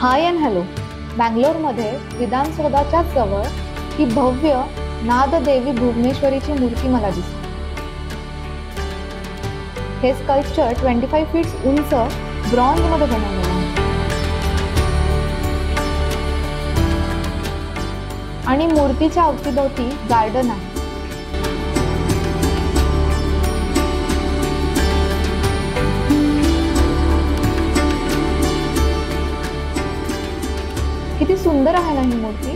High and hello. बँगलोरमध्ये विधानसौधाच्या जवळ ही भव्य नाददेवी भुवनेश्वरीची मूर्ती मला दिसते. हे स्कल्पचर 25 फीट्स उंच ब्रॉन्झमध्ये बनवलेलं आहे आणि मूर्तीच्या अवतीभोवती गार्डन आहे. किती सुंदर आहे ना ही मूर्ती.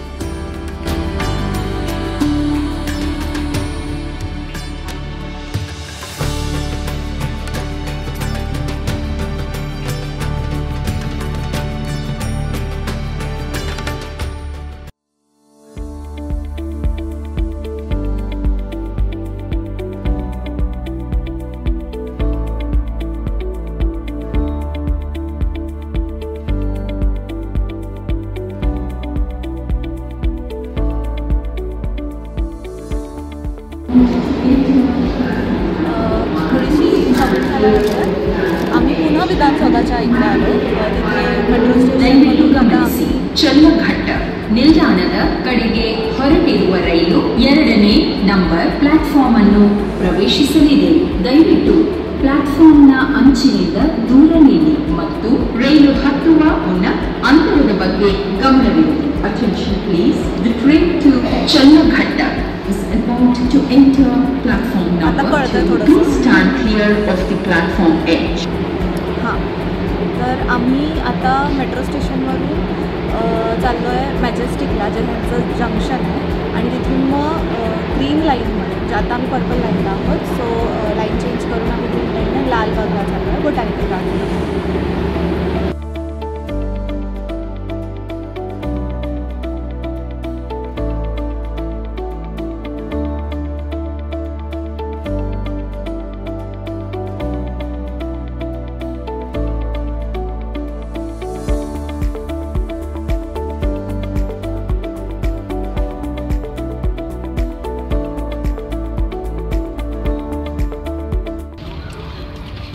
आम्ही पुन्हा विधानसौधाच्या इकडे आलो. तिथे मेट्रो स्टेशन आता ಚಲ್ಲಘಟ್ಟ ನಿಲ್ದಾಣದ ಕಡೆಗೆ ಹೊರಟಿರುವ ರೈಲು 2ನೇ ನಂಬರ್ ಪ್ಲಾಟ್ಫಾರ್ಮ್ ಅನ್ನು ಪ್ರವೇಶಿಸಲಿದೆ. ದಯವಿಟ್ಟು ಪ್ಲಾಟ್ಫಾರ್ಮ್ನ ಅಂಚಿನಿಂದ ದೂರ ನಿಲ್ಲಿ ಮತ್ತು ರೈಲು ಹತ್ತುವ ಮುನ್ನ ಅಂತರದ ಬಗ್ಗೆ ಗಮನವಿರಲಿ. Attention please. The train to Challaghatta is about to enter platform number 2. Please stand clear of the platform edge. हां, तर आम्ही आता मेट्रो स्टेशनवरून चाललो आहे मॅजेस्टिकला, जे ह्यांचं जंक्शन आहे. आणि तिथून मग ग्रीन लाईनमध्ये, म्हणजे आता आम्ही पर्पल लाईनला आहोत. सो लाईन चेंज करून आम्ही ग्रीन लाईनने लालबागला चाललो आहे, बोटॅनिकल गार्डन.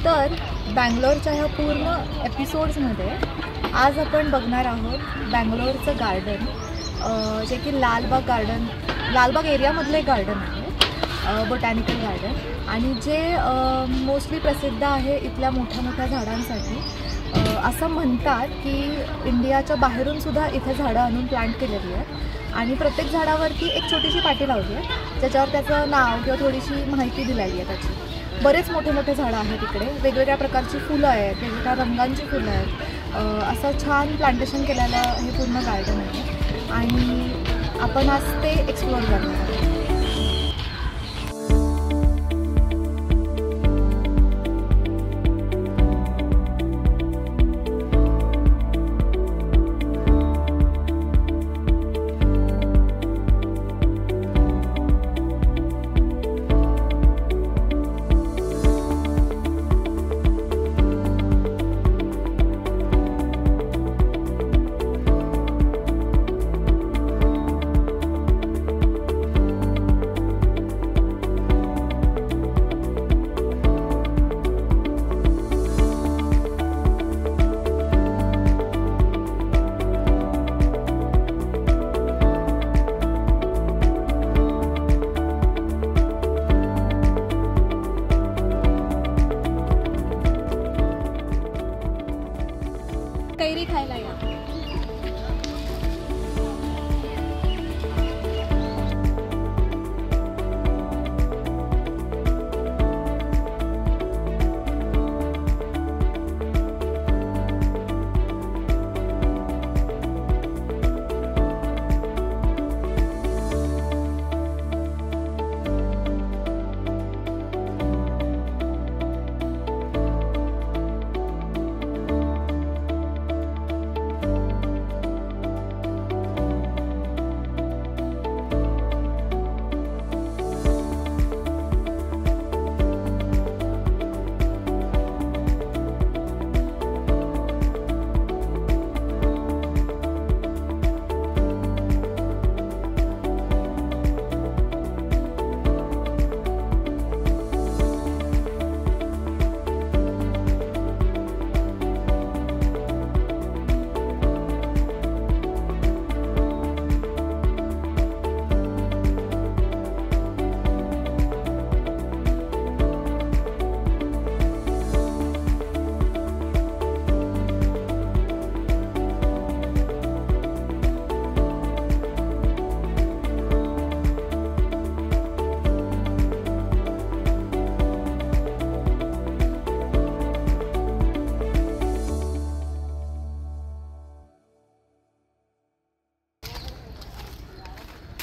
तर बँगलोरच्या ह्या पूर्ण एपिसोड्समध्ये आज आपण बघणार आहोत बँगलोरचं गार्डन, जे की लालबाग एरियामधलं एक गार्डन आहे, बोटॅनिकल गार्डन. आणि जे मोस्टली प्रसिद्ध आहे इथल्या मोठ्या मोठ्या झाडांसाठी. असं म्हणतात की इंडियाच्या बाहेरूनसुद्धा इथे झाडं आणून प्लांट केलेली आहेत आणि प्रत्येक झाडावरती एक छोटीशी पाटी लावली आहे, ज्याच्यावर त्याचं नाव किंवा थोडीशी माहिती दिलेली आहे त्याची. बरेच मोठे मोठे झाडं आहेत इकडे, वेगवेगळ्या प्रकारची फुलं आहेत, वेगवेगळ्या रंगांची फुलं आहेत. असं छान प्लांटेशन केलेलं हे पूर्ण गार्डन आहे आणि आपण आज ते एक्सप्लोअर करणार आहोत.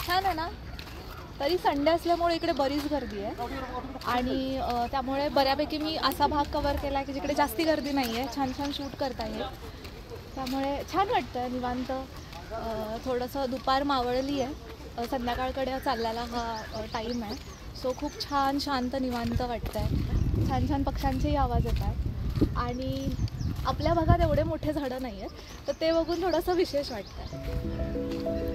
छान आहे ना. तरी संडे असल्यामुळे इकडे बरीच गर्दी आहे आणि त्यामुळे बऱ्यापैकी मी असा भाग कव्हर केला आहे की जिकडे जास्ती गर्दी नाही आहे, छान छान शूट करता येईल. त्यामुळे छान वाटतं निवांत. थोडंसं दुपार मावळली आहे, संध्याकाळकडे चाललेला हा टाईम आहे. सो खूप छान शांत निवांत वाटतं आहे. छान छान पक्ष्यांचेही आवाज येत आहेत आणि आपल्या भागात एवढे मोठे झाडं नाही आहेत, तर ते बघून थोडंसं विशेष वाटतं.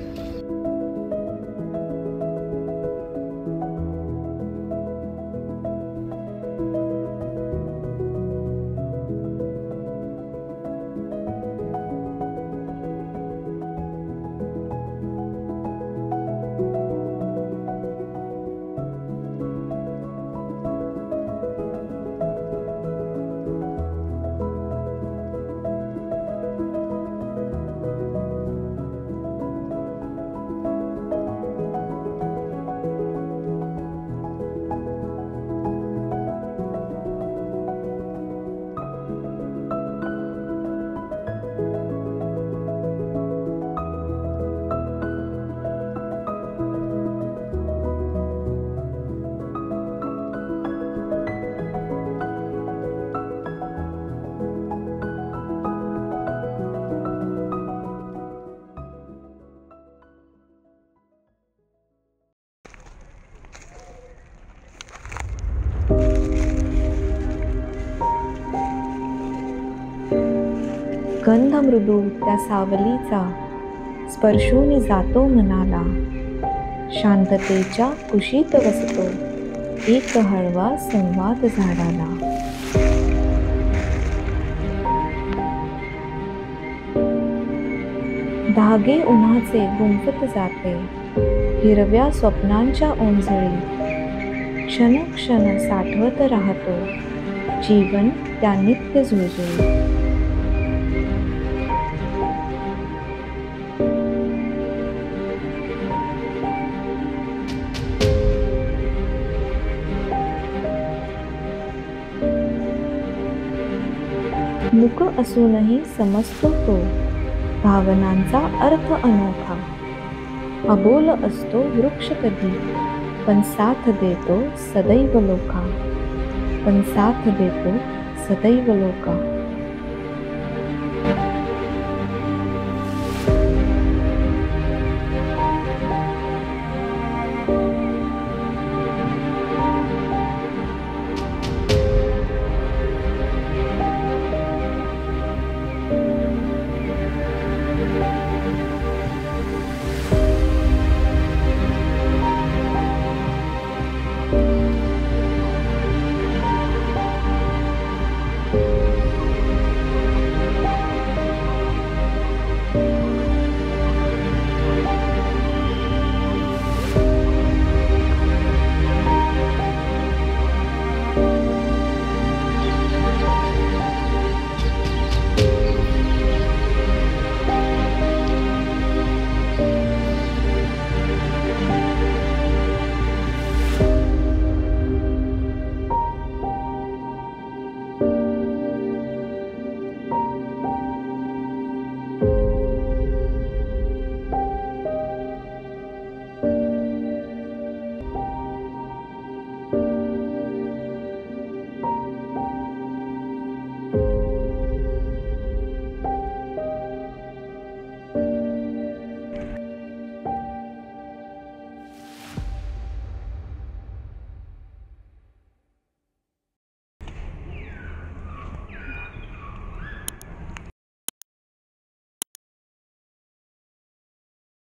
गंध मृदू त्या सावलीचा स्पर्शून जातो मनाला. शांततेच्या कुशीत वसतो एक हळवा संवाद झाडाला. धागे उन्हाचे गुंफत जाते हिरव्या स्वप्नांच्या ओंजळी. क्षण क्षण साठवत राहतो जीवन त्या नित्य झुळझुळी. मूक असूनही समजतो तो भावनांचा अर्थ अनोखा. अबोल असतो वृक्ष कधी पण साथ देतो सदैव लोका. पण साथ देतो सदैव लोका.